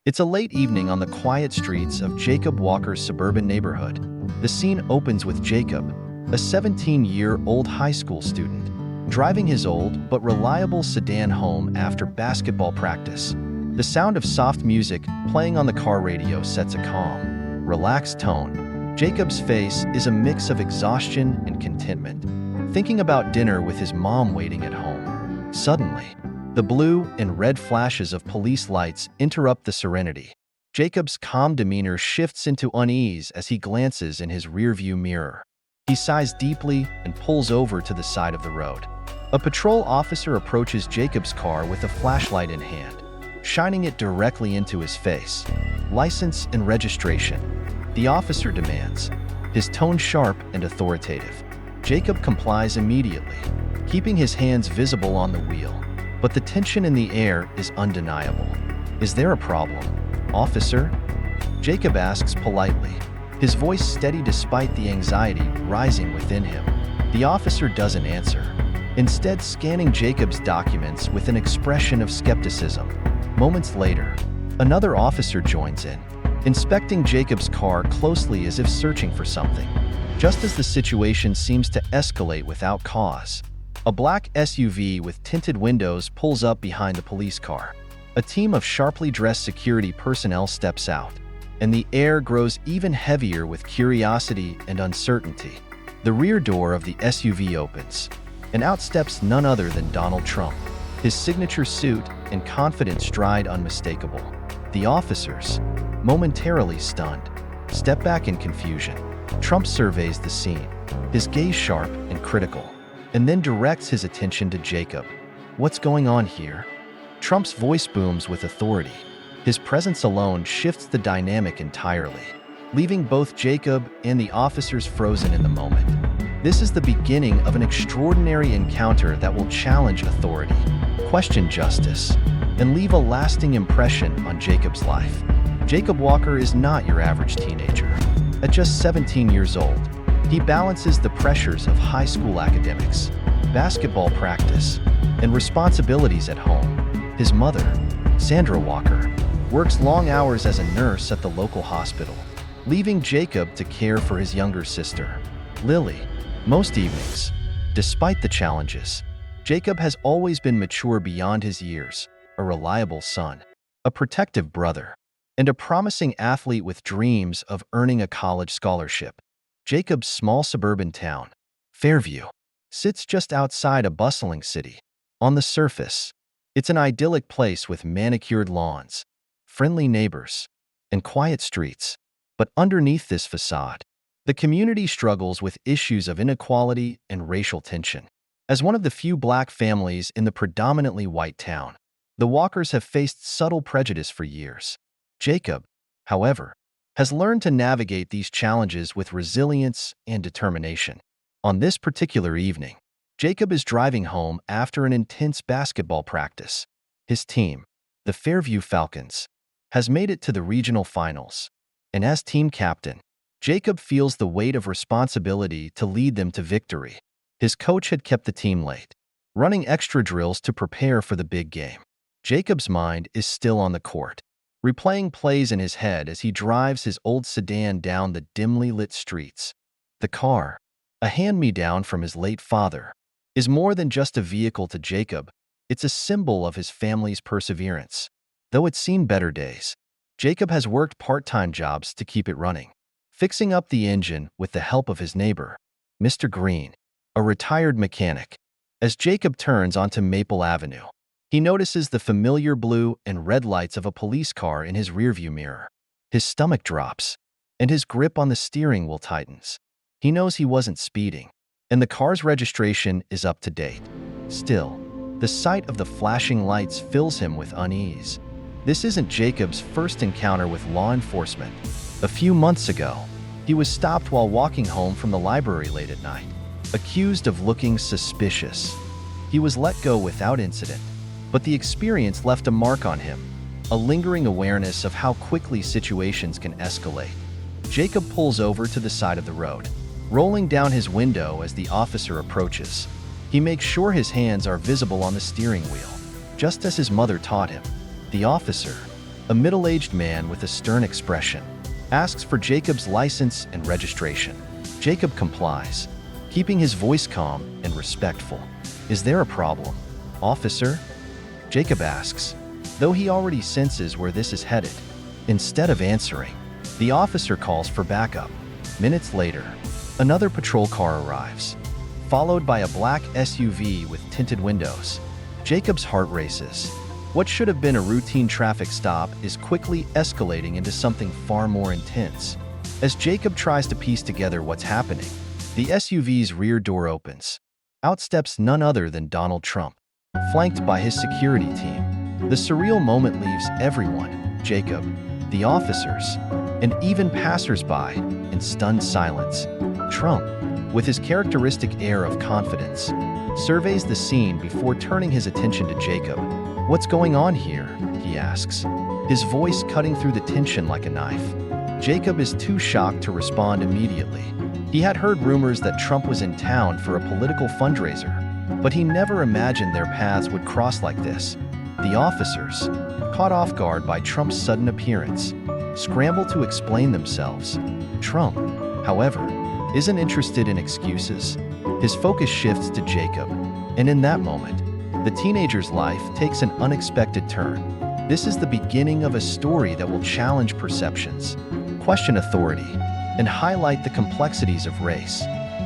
It's a late evening on the quiet streets of Jacob Walker's suburban neighborhood. The scene opens with Jacob, a 17-year-old high school student, driving his old but reliable sedan home after basketball practice. The sound of soft music playing on the car radio sets a calm, relaxed tone. Jacob's face is a mix of exhaustion and contentment, thinking about dinner with his mom waiting at home. Suddenly, the blue and red flashes of police lights interrupt the serenity. Jacob's calm demeanor shifts into unease as he glances in his rearview mirror. He sighs deeply and pulls over to the side of the road. A patrol officer approaches Jacob's car with a flashlight in hand, shining it directly into his face. "License and registration," the officer demands, his tone sharp and authoritative. Jacob complies immediately, keeping his hands visible on the wheel. But the tension in the air is undeniable. "Is there a problem, officer?" Jacob asks politely, his voice steady despite the anxiety rising within him. The officer doesn't answer, instead scanning Jacob's documents with an expression of skepticism. Moments later, another officer joins in, inspecting Jacob's car closely as if searching for something. Just as the situation seems to escalate without cause, a black SUV with tinted windows pulls up behind the police car. A team of sharply dressed security personnel steps out, and the air grows even heavier with curiosity and uncertainty. The rear door of the SUV opens, and out steps none other than Donald Trump, his signature suit and confident stride unmistakable. The officers, momentarily stunned, step back in confusion. Trump surveys the scene, his gaze sharp and critical, and then directs his attention to Jacob. "What's going on here?" Trump's voice booms with authority. His presence alone shifts the dynamic entirely, leaving both Jacob and the officers frozen in the moment. This is the beginning of an extraordinary encounter that will challenge authority, question justice, and leave a lasting impression on Jacob's life. Jacob Walker is not your average teenager. At just 17 years old, he balances the pressures of high school academics, basketball practice, and responsibilities at home. His mother, Sandra Walker, works long hours as a nurse at the local hospital, leaving Jacob to care for his younger sister, Lily. Most evenings, despite the challenges, Jacob has always been mature beyond his years, a reliable son, a protective brother, and a promising athlete with dreams of earning a college scholarship. Jacob's small suburban town, Fairview, sits just outside a bustling city. On the surface, it's an idyllic place with manicured lawns, friendly neighbors, and quiet streets. But underneath this facade, the community struggles with issues of inequality and racial tension. As one of the few black families in the predominantly white town, the Walkers have faced subtle prejudice for years. Jacob, however, has learned to navigate these challenges with resilience and determination. On this particular evening, Jacob is driving home after an intense basketball practice. His team, the Fairview Falcons, has made it to the regional finals, and as team captain, Jacob feels the weight of responsibility to lead them to victory. His coach had kept the team late, running extra drills to prepare for the big game. Jacob's mind is still on the court, replaying plays in his head as he drives his old sedan down the dimly lit streets. The car, a hand-me-down from his late father, is more than just a vehicle to Jacob. It's a symbol of his family's perseverance. Though it's seen better days, Jacob has worked part-time jobs to keep it running, fixing up the engine with the help of his neighbor, Mr. Green, a retired mechanic. As Jacob turns onto Maple Avenue, he notices the familiar blue and red lights of a police car in his rearview mirror. His stomach drops, and his grip on the steering wheel tightens. He knows he wasn't speeding, and the car's registration is up to date. Still, the sight of the flashing lights fills him with unease. This isn't Jacob's first encounter with law enforcement. A few months ago, he was stopped while walking home from the library late at night, accused of looking suspicious. He was let go without incident, but the experience left a mark on him, a lingering awareness of how quickly situations can escalate. Jacob pulls over to the side of the road, rolling down his window as the officer approaches. He makes sure his hands are visible on the steering wheel, just as his mother taught him. The officer, A middle-aged man with a stern expression asks for Jacob's license and registration. Jacob complies, keeping his voice calm and respectful. "Is there a problem, officer?" Jacob asks, though he already senses where this is headed. Instead of answering, the officer calls for backup. Minutes later, another patrol car arrives, followed by a black SUV with tinted windows. Jacob's heart races. What should have been a routine traffic stop is quickly escalating into something far more intense. As Jacob tries to piece together what's happening, the SUV's rear door opens. Out steps none other than Donald Trump, flanked by his security team. The surreal moment leaves everyone, Jacob, the officers, and even passers-by, in stunned silence. Trump, with his characteristic air of confidence, surveys the scene before turning his attention to Jacob. "What's going on here?" he asks, his voice cutting through the tension like a knife. Jacob is too shocked to respond immediately. He had heard rumors that Trump was in town for a political fundraiser, but he never imagined their paths would cross like this. The officers, caught off guard by Trump's sudden appearance, scramble to explain themselves. Trump, however, isn't interested in excuses. His focus shifts to Jacob, and in that moment, the teenager's life takes an unexpected turn. This is the beginning of a story that will challenge perceptions, question authority, and highlight the complexities of race,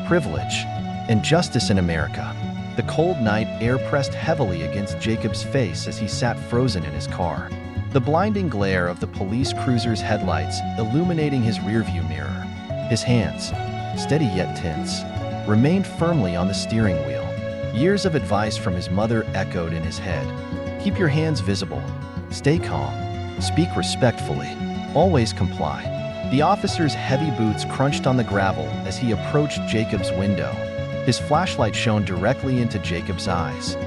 privilege, and justice in America. The cold night air pressed heavily against Jacob's face as he sat frozen in his car. The blinding glare of the police cruiser's headlights illuminating his rearview mirror. His hands, steady yet tense, remained firmly on the steering wheel. Years of advice from his mother echoed in his head. Keep your hands visible. Stay calm. Speak respectfully. Always comply. The officer's heavy boots crunched on the gravel as he approached Jacob's window. His flashlight shone directly into Jacob's eyes,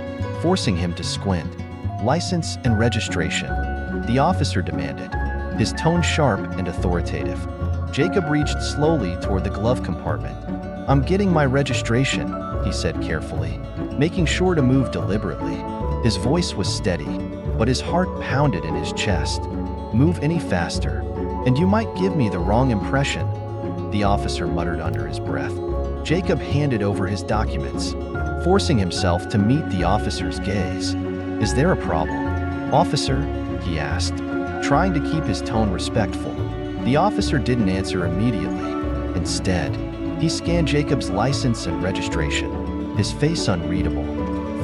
forcing him to squint. "License and registration," the officer demanded, his tone sharp and authoritative. Jacob reached slowly toward the glove compartment. "I'm getting my registration," he said carefully, making sure to move deliberately. His voice was steady, but his heart pounded in his chest. "Move any faster, and you might give me the wrong impression," the officer muttered under his breath. Jacob handed over his documents, forcing himself to meet the officer's gaze. "Is there a problem, officer?" he asked, trying to keep his tone respectful. The officer didn't answer immediately. Instead, he scanned Jacob's license and registration, his face unreadable.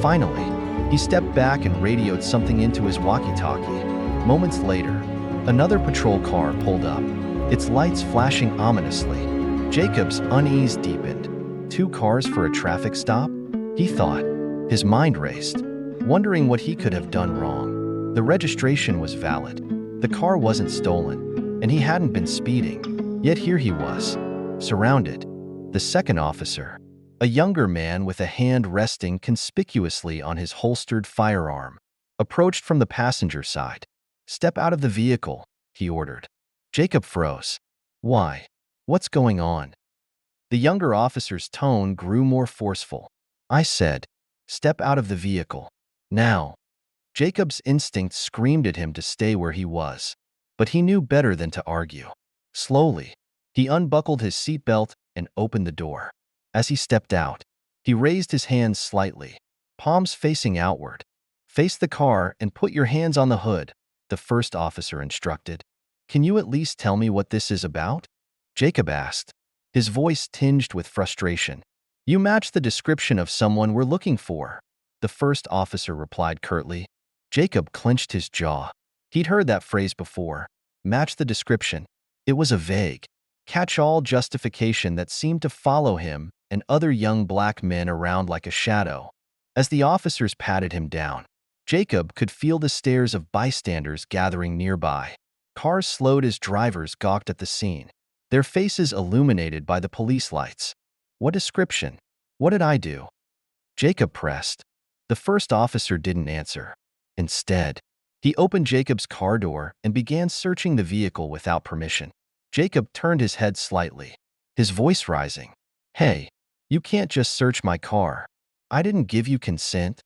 Finally, he stepped back and radioed something into his walkie-talkie. Moments later, another patrol car pulled up, its lights flashing ominously. Jacob's unease deepened. 2 cars for a traffic stop? He thought. His mind raced, wondering what he could have done wrong. The registration was valid. The car wasn't stolen, and he hadn't been speeding. Yet here he was, surrounded. The second officer, a younger man with a hand resting conspicuously on his holstered firearm, approached from the passenger side. "Step out of the vehicle," he ordered. Jacob froze. "Why? What's going on?" The younger officer's tone grew more forceful. "I said, step out of the vehicle. Now." Jacob's instinct screamed at him to stay where he was, but he knew better than to argue. Slowly, he unbuckled his seatbelt and opened the door. As he stepped out, he raised his hands slightly, palms facing outward. "Face the car and put your hands on the hood," the first officer instructed. "Can you at least tell me what this is about?" Jacob asked, his voice tinged with frustration. "You match the description of someone we're looking for," the first officer replied curtly. Jacob clenched his jaw. He'd heard that phrase before. Match the description. It was a vague, catch-all justification that seemed to follow him and other young black men around like a shadow. As the officers patted him down, Jacob could feel the stares of bystanders gathering nearby. Cars slowed as drivers gawked at the scene, their faces illuminated by the police lights. "What description? What did I do?" Jacob pressed. The first officer didn't answer. Instead, he opened Jacob's car door and began searching the vehicle without permission. Jacob turned his head slightly, his voice rising. "Hey, you can't just search my car. I didn't give you consent."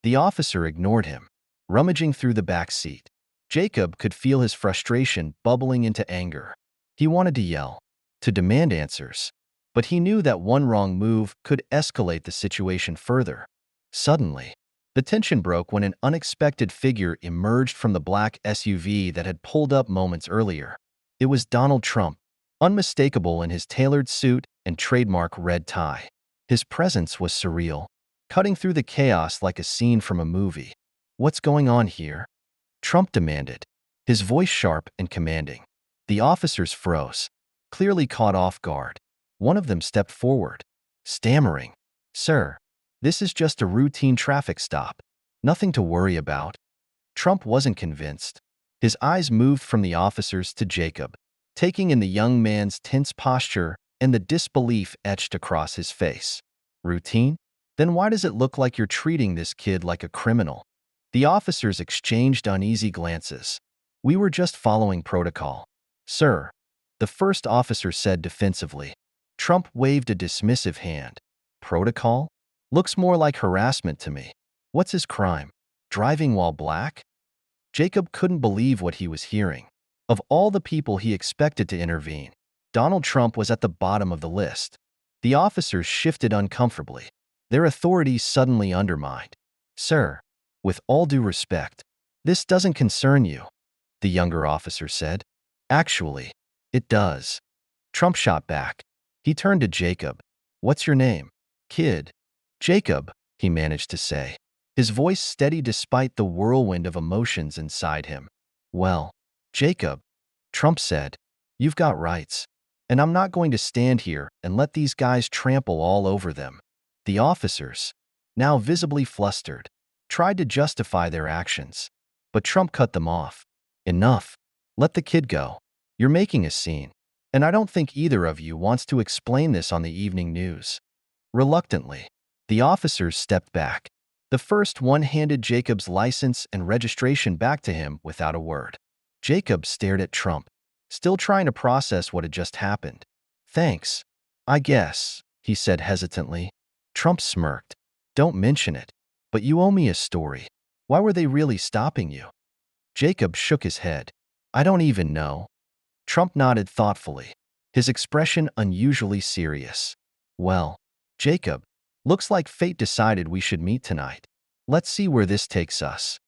The officer ignored him, rummaging through the back seat. Jacob could feel his frustration bubbling into anger. He wanted to yell, to demand answers, but he knew that one wrong move could escalate the situation further. Suddenly, the tension broke when an unexpected figure emerged from the black SUV that had pulled up moments earlier. It was Donald Trump, unmistakable in his tailored suit and trademark red tie. His presence was surreal, cutting through the chaos like a scene from a movie. "What's going on here?" Trump demanded, his voice sharp and commanding. The officers froze, clearly caught off guard. One of them stepped forward, stammering, "Sir, this is just a routine traffic stop. Nothing to worry about." Trump wasn't convinced. His eyes moved from the officers to Jacob, taking in the young man's tense posture and the disbelief etched across his face. "Routine? Then why does it look like you're treating this kid like a criminal?" The officers exchanged uneasy glances. "We were just following protocol, sir," the first officer said defensively. Trump waved a dismissive hand. "Protocol? Looks more like harassment to me. What's his crime? Driving while black?" Jacob couldn't believe what he was hearing. Of all the people he expected to intervene, Donald Trump was at the bottom of the list. The officers shifted uncomfortably, their authority suddenly undermined. "Sir, with all due respect, this doesn't concern you," the younger officer said. "Actually, it does." Trump shot back. He turned to Jacob. "What's your name?" "Kid." "Jacob," he managed to say, his voice steady despite the whirlwind of emotions inside him. "Well, Jacob," Trump said, "you've got rights, and I'm not going to stand here and let these guys trample all over them." The officers, now visibly flustered, tried to justify their actions, but Trump cut them off. "Enough. Let the kid go. You're making a scene, and I don't think either of you wants to explain this on the evening news." Reluctantly, the officers stepped back. The first one handed Jacob's license and registration back to him without a word. Jacob stared at Trump, still trying to process what had just happened. "Thanks, I guess," he said hesitantly. Trump smirked. "Don't mention it. But you owe me a story. Why were they really stopping you?" Jacob shook his head. "I don't even know." Trump nodded thoughtfully, his expression unusually serious. "Well, Jacob, looks like fate decided we should meet tonight. Let's see where this takes us."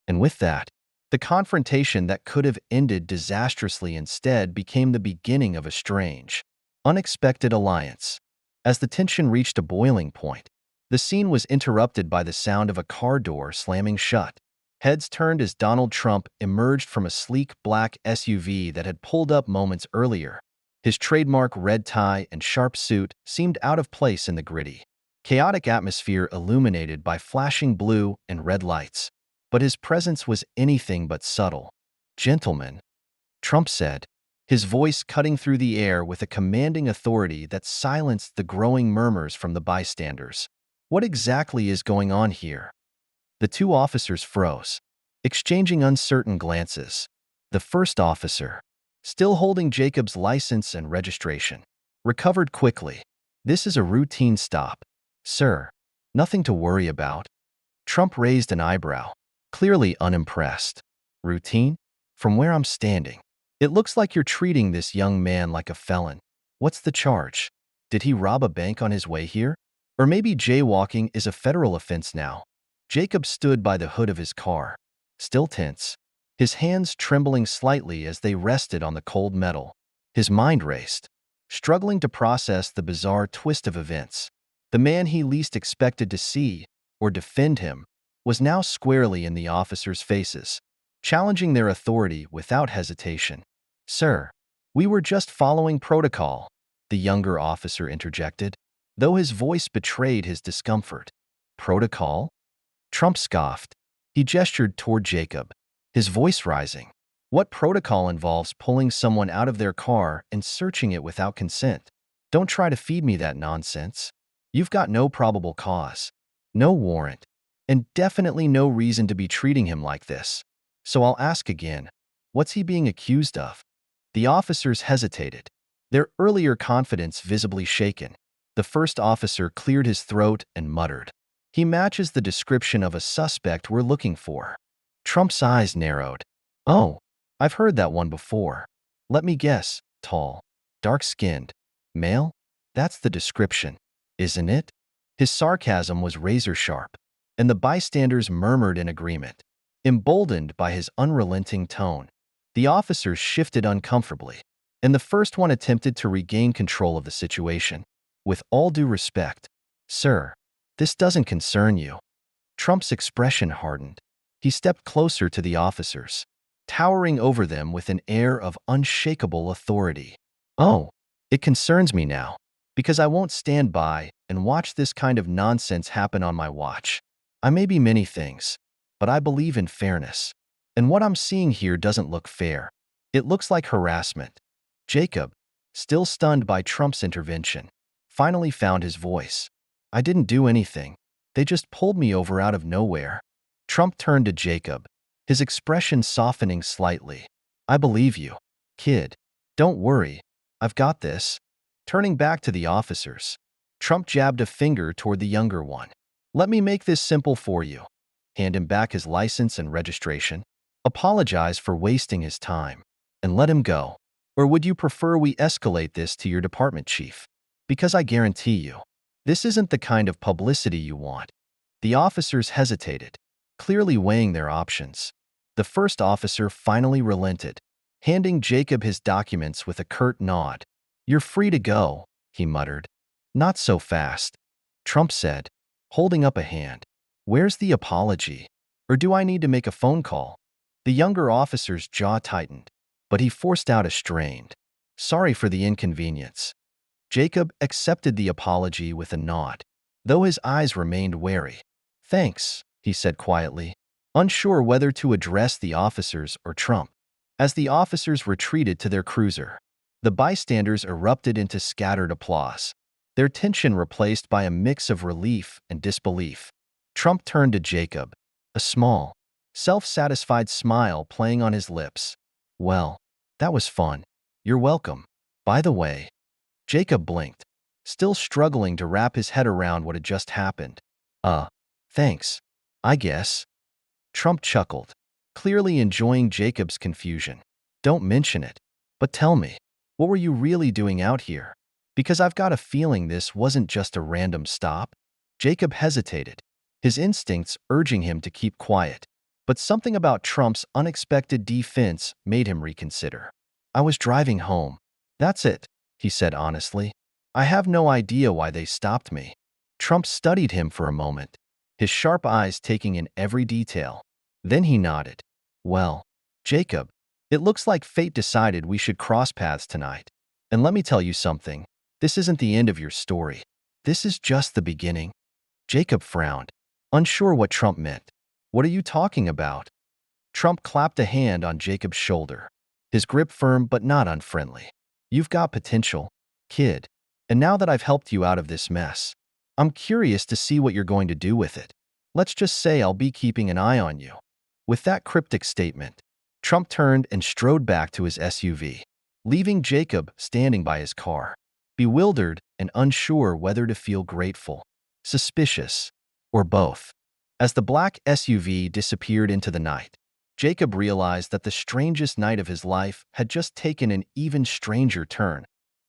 And with that, the confrontation that could have ended disastrously instead became the beginning of a strange, unexpected alliance. As the tension reached a boiling point, the scene was interrupted by the sound of a car door slamming shut. Heads turned as Donald Trump emerged from a sleek black SUV that had pulled up moments earlier. His trademark red tie and sharp suit seemed out of place in the gritty, chaotic atmosphere illuminated by flashing blue and red lights. But his presence was anything but subtle. "Gentlemen," Trump said, his voice cutting through the air with a commanding authority that silenced the growing murmurs from the bystanders. "What exactly is going on here?" The two officers froze, exchanging uncertain glances. The first officer, still holding Jacob's license and registration, recovered quickly. "This is a routine stop, sir. Nothing to worry about." Trump raised an eyebrow, clearly unimpressed. "Routine? From where I'm standing, it looks like you're treating this young man like a felon. What's the charge? Did he rob a bank on his way here? Or maybe jaywalking is a federal offense now?" Jacob stood by the hood of his car, still tense, his hands trembling slightly as they rested on the cold metal. His mind raced, struggling to process the bizarre twist of events. The man he least expected to see or defend him was now squarely in the officers' faces, challenging their authority without hesitation. "Sir, we were just following protocol," the younger officer interjected, though his voice betrayed his discomfort. "Protocol?" Trump scoffed. He gestured toward Jacob, his voice rising. "What protocol involves pulling someone out of their car and searching it without consent? Don't try to feed me that nonsense. You've got no probable cause, no warrant, and definitely no reason to be treating him like this. So I'll ask again, what's he being accused of?" The officers hesitated, their earlier confidence visibly shaken. The first officer cleared his throat and muttered, "He matches the description of a suspect we're looking for." Trump's eyes narrowed. Oh, I've heard that one before. Let me guess. Tall, dark-skinned, male? That's the description, isn't it? His sarcasm was razor-sharp, and the bystanders murmured in agreement. Emboldened by his unrelenting tone, the officers shifted uncomfortably, and the first one attempted to regain control of the situation. With all due respect, sir, this doesn't concern you. Trump's expression hardened. He stepped closer to the officers, towering over them with an air of unshakable authority. Oh, it concerns me now, because I won't stand by and watch this kind of nonsense happen on my watch. I may be many things, but I believe in fairness. And what I'm seeing here doesn't look fair. It looks like harassment. Jacob, still stunned by Trump's intervention, finally found his voice. I didn't do anything. They just pulled me over out of nowhere. Trump turned to Jacob, his expression softening slightly. I believe you, kid. Don't worry. I've got this. Turning back to the officers, Trump jabbed a finger toward the younger one. Let me make this simple for you. Hand him back his license and registration. Apologize for wasting his time, and let him go. Or would you prefer we escalate this to your department chief? Because I guarantee you, this isn't the kind of publicity you want. The officers hesitated, clearly weighing their options. The first officer finally relented, handing Jacob his documents with a curt nod. You're free to go, he muttered. Not so fast, Trump said, holding up a hand. Where's the apology? Or do I need to make a phone call? The younger officer's jaw tightened, but he forced out a strained, sorry for the inconvenience. Jacob accepted the apology with a nod, though his eyes remained wary. Thanks, he said quietly, unsure whether to address the officers or Trump. As the officers retreated to their cruiser, the bystanders erupted into scattered applause, their tension replaced by a mix of relief and disbelief. Trump turned to Jacob, a small, self-satisfied smile playing on his lips. Well, that was fun. You're welcome. By the way, Jacob blinked, still struggling to wrap his head around what had just happened. Thanks, I guess. Trump chuckled, clearly enjoying Jacob's confusion. Don't mention it, but tell me, what were you really doing out here? Because I've got a feeling this wasn't just a random stop. Jacob hesitated, his instincts urging him to keep quiet. But something about Trump's unexpected defense made him reconsider. I was driving home. That's it, he said honestly. I have no idea why they stopped me. Trump studied him for a moment, his sharp eyes taking in every detail. Then he nodded. Well, Jacob, it looks like fate decided we should cross paths tonight. And let me tell you something. This isn't the end of your story. This is just the beginning. Jacob frowned, unsure what Trump meant. What are you talking about? Trump clapped a hand on Jacob's shoulder, his grip firm but not unfriendly. You've got potential, kid. And now that I've helped you out of this mess, I'm curious to see what you're going to do with it. Let's just say I'll be keeping an eye on you. With that cryptic statement, Trump turned and strode back to his SUV, leaving Jacob standing by his car, bewildered and unsure whether to feel grateful, suspicious, or both. As the black SUV disappeared into the night, Jacob realized that the strangest night of his life had just taken an even stranger turn,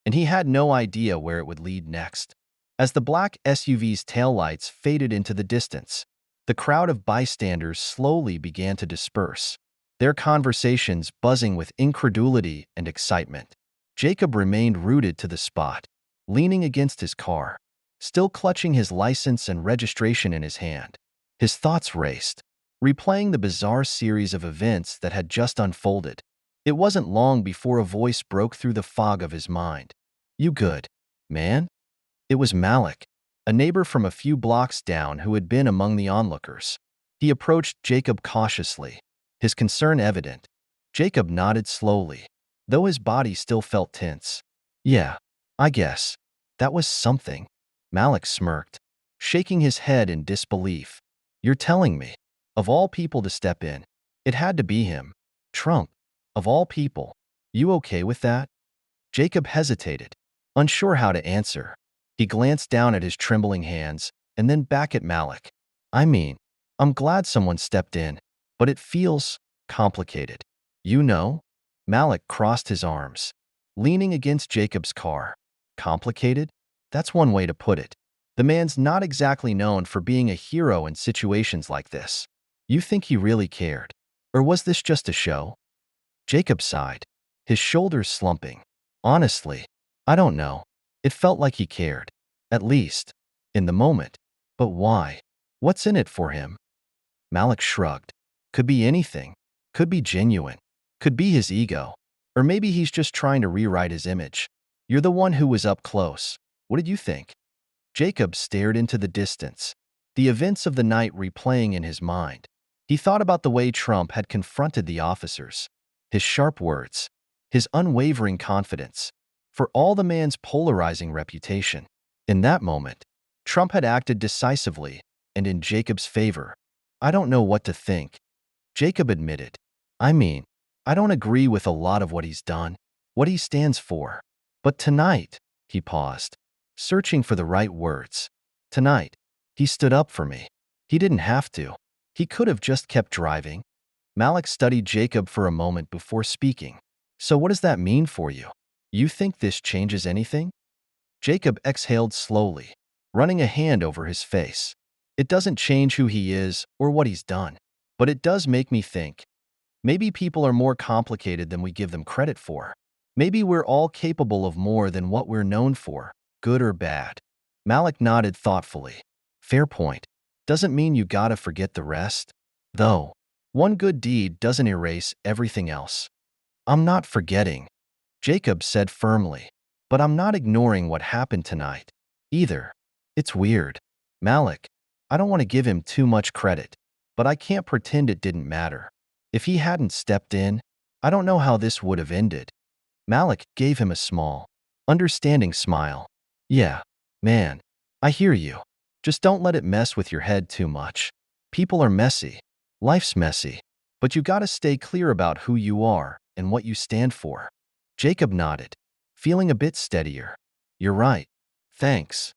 and he had no idea where it would lead next. As the black SUV's taillights faded into the distance, the crowd of bystanders slowly began to disperse, their conversations buzzing with incredulity and excitement. Jacob remained rooted to the spot, leaning against his car, still clutching his license and registration in his hand. His thoughts raced, replaying the bizarre series of events that had just unfolded. It wasn't long before a voice broke through the fog of his mind. You good, man? It was Malik, a neighbor from a few blocks down who had been among the onlookers. He approached Jacob cautiously, his concern evident. Jacob nodded slowly, though his body still felt tense. Yeah, I guess. That was something. Malik smirked, shaking his head in disbelief. You're telling me, of all people to step in, it had to be him. Trump, of all people. You okay with that? Jacob hesitated, unsure how to answer. He glanced down at his trembling hands and then back at Malik. I mean, I'm glad someone stepped in, but it feels complicated. You know? Malik crossed his arms, leaning against Jacob's car. Complicated? That's one way to put it. The man's not exactly known for being a hero in situations like this. You think he really cared? Or was this just a show? Jacob sighed, his shoulders slumping. Honestly, I don't know. It felt like he cared. At least, in the moment. But why? What's in it for him? Malik shrugged. Could be anything. Could be genuine. Could be his ego. Or maybe he's just trying to rewrite his image. You're the one who was up close. What did you think? Jacob stared into the distance, the events of the night replaying in his mind. He thought about the way Trump had confronted the officers, his sharp words, his unwavering confidence. For all the man's polarizing reputation, in that moment, Trump had acted decisively and in Jacob's favor. I don't know what to think, Jacob admitted. I mean, I don't agree with a lot of what he's done, what he stands for. But tonight, he paused, searching for the right words. Tonight, he stood up for me. He didn't have to. He could have just kept driving. Malik studied Jacob for a moment before speaking. So what does that mean for you? You think this changes anything? Jacob exhaled slowly, running a hand over his face. It doesn't change who he is or what he's done, but it does make me think. Maybe people are more complicated than we give them credit for. Maybe we're all capable of more than what we're known for, good or bad. Malik nodded thoughtfully. Fair point. Doesn't mean you gotta forget the rest. Though, one good deed doesn't erase everything else. I'm not forgetting, Jacob said firmly. But I'm not ignoring what happened tonight, either. It's weird. Malik, I don't want to give him too much credit, but I can't pretend it didn't matter. If he hadn't stepped in, I don't know how this would have ended. Malik gave him a small, understanding smile. Yeah, man, I hear you. Just don't let it mess with your head too much. People are messy. Life's messy. But you gotta stay clear about who you are and what you stand for. Jacob nodded, feeling a bit steadier. You're right. Thanks.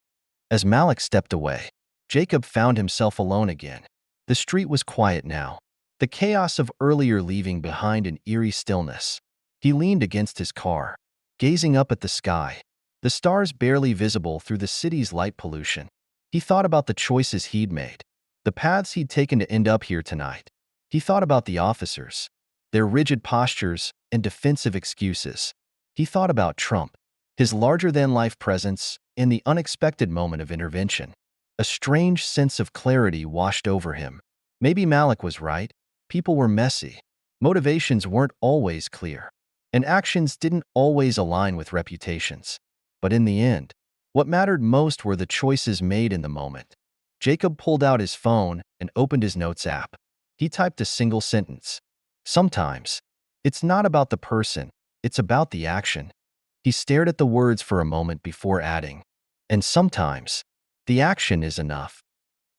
As Malik stepped away, Jacob found himself alone again. The street was quiet now, the chaos of earlier leaving behind an eerie stillness. He leaned against his car, gazing up at the sky, the stars barely visible through the city's light pollution. He thought about the choices he'd made, the paths he'd taken to end up here tonight. He thought about the officers, their rigid postures and defensive excuses. He thought about Trump, his larger-than-life presence, and the unexpected moment of intervention. A strange sense of clarity washed over him. Maybe Malik was right. People were messy. Motivations weren't always clear. And actions didn't always align with reputations. But in the end, what mattered most were the choices made in the moment. Jacob pulled out his phone and opened his notes app. He typed a single sentence. Sometimes, it's not about the person, it's about the action. He stared at the words for a moment before adding, and sometimes, the action is enough.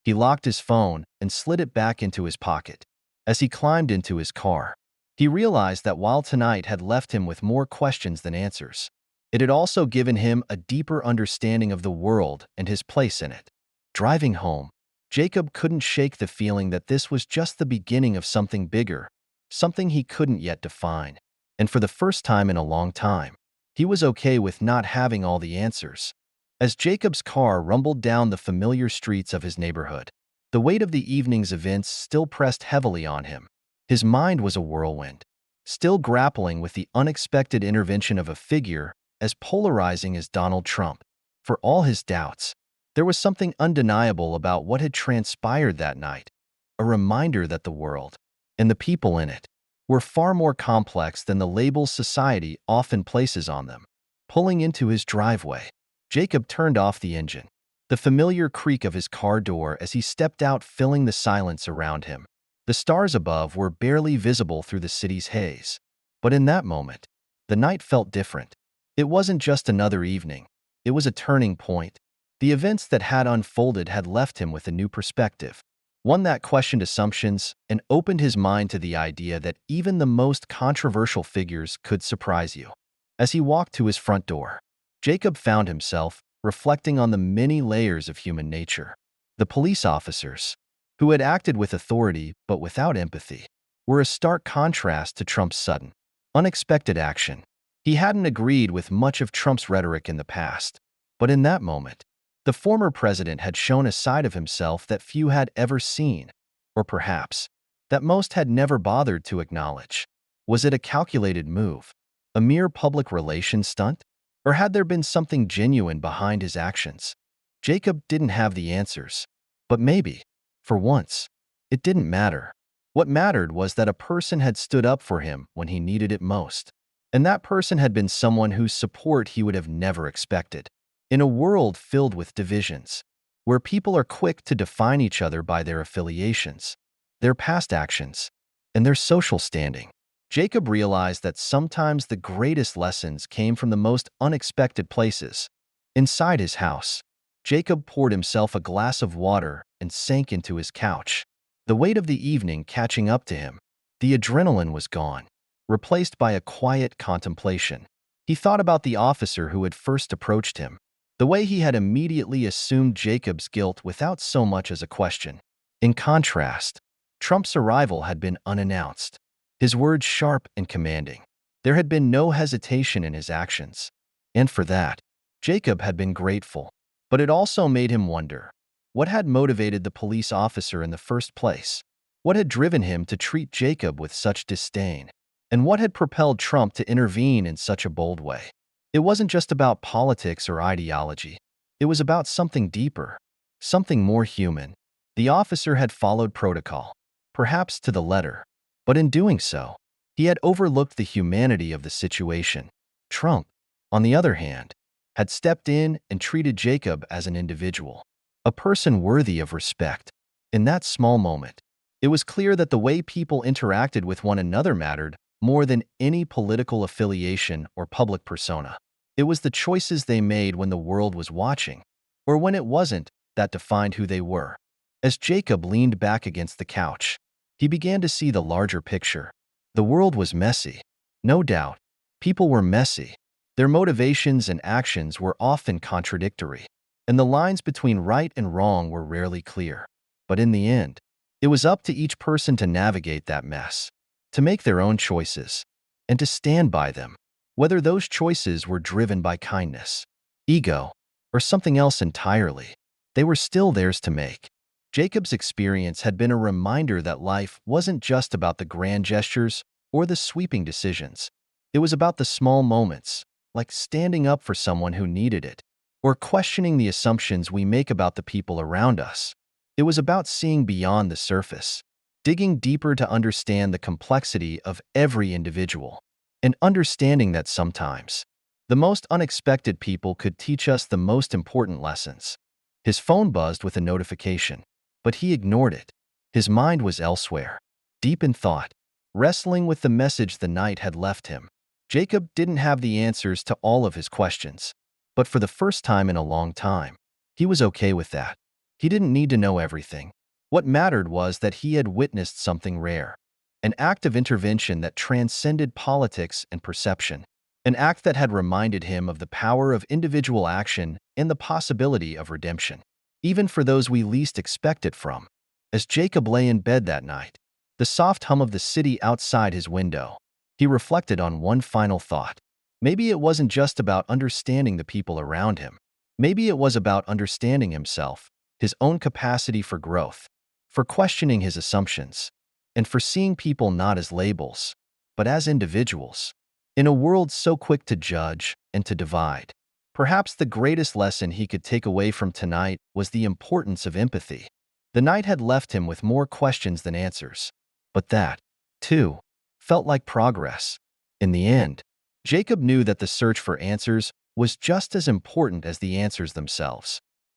He locked his phone and slid it back into his pocket. As he climbed into his car, he realized that while tonight had left him with more questions than answers, it had also given him a deeper understanding of the world and his place in it. Driving home, Jacob couldn't shake the feeling that this was just the beginning of something bigger, something he couldn't yet define. And for the first time in a long time, he was okay with not having all the answers. As Jacob's car rumbled down the familiar streets of his neighborhood, the weight of the evening's events still pressed heavily on him. His mind was a whirlwind, still grappling with the unexpected intervention of a figure as polarizing as Donald Trump. For all his doubts, there was something undeniable about what had transpired that night, a reminder that the world, and the people in it, were far more complex than the labels society often places on them. Pulling into his driveway, Jacob turned off the engine, the familiar creak of his car door as he stepped out filling the silence around him. The stars above were barely visible through the city's haze. But in that moment, the night felt different. It wasn't just another evening. It was a turning point. The events that had unfolded had left him with a new perspective, one that questioned assumptions and opened his mind to the idea that even the most controversial figures could surprise you. As he walked to his front door, Jacob found himself reflecting on the many layers of human nature. The police officers, who had acted with authority but without empathy. were a stark contrast to Trump's sudden, unexpected action. He hadn't agreed with much of Trump's rhetoric in the past, but in that moment, the former president had shown a side of himself that few had ever seen, or perhaps, that most had never bothered to acknowledge. Was it a calculated move, a mere public relations stunt, or had there been something genuine behind his actions? Jacob didn't have the answers, but maybe, for once, it didn't matter. What mattered was that a person had stood up for him when he needed it most, and that person had been someone whose support he would have never expected. In a world filled with divisions, where people are quick to define each other by their affiliations, their past actions, and their social standing, Jacob realized that sometimes the greatest lessons came from the most unexpected places. Inside his house, Jacob poured himself a glass of water and sank into his couch. The weight of the evening catching up to him, the adrenaline was gone, replaced by a quiet contemplation. He thought about the officer who had first approached him, the way he had immediately assumed Jacob's guilt without so much as a question. In contrast, Trump's arrival had been unannounced, his words sharp and commanding. There had been no hesitation in his actions, and for that, Jacob had been grateful. But it also made him wonder, what had motivated the police officer in the first place? What had driven him to treat Jacob with such disdain? And what had propelled Trump to intervene in such a bold way? It wasn't just about politics or ideology. It was about something deeper, something more human. The officer had followed protocol, perhaps to the letter, but in doing so, he had overlooked the humanity of the situation. Trump, on the other hand, had stepped in and treated Jacob as an individual, a person worthy of respect. In that small moment, it was clear that the way people interacted with one another mattered more than any political affiliation or public persona. It was the choices they made when the world was watching, or when it wasn't, that defined who they were. As Jacob leaned back against the couch, he began to see the larger picture. The world was messy. No doubt, people were messy. Their motivations and actions were often contradictory, and the lines between right and wrong were rarely clear. But in the end, it was up to each person to navigate that mess, to make their own choices, and to stand by them, whether those choices were driven by kindness, ego, or something else entirely. They were still theirs to make. Jacob's experience had been a reminder that life wasn't just about the grand gestures or the sweeping decisions. It was about the small moments, like standing up for someone who needed it, or questioning the assumptions we make about the people around us. It was about seeing beyond the surface, digging deeper to understand the complexity of every individual, and understanding that sometimes, the most unexpected people could teach us the most important lessons. His phone buzzed with a notification, but he ignored it. His mind was elsewhere, deep in thought, wrestling with the message the night had left him. Jacob didn't have the answers to all of his questions, but for the first time in a long time, he was okay with that. He didn't need to know everything. What mattered was that he had witnessed something rare, an act of intervention that transcended politics and perception, an act that had reminded him of the power of individual action and the possibility of redemption, even for those we least expect it from. As Jacob lay in bed that night, the soft hum of the city outside his window, he reflected on one final thought. Maybe it wasn't just about understanding the people around him. Maybe it was about understanding himself, his own capacity for growth, for questioning his assumptions, and for seeing people not as labels, but as individuals. In a world so quick to judge and to divide, perhaps the greatest lesson he could take away from tonight was the importance of empathy. The night had left him with more questions than answers, but that, too, felt like progress. In the end, Jacob knew that the search for answers was just as important as the answers themselves.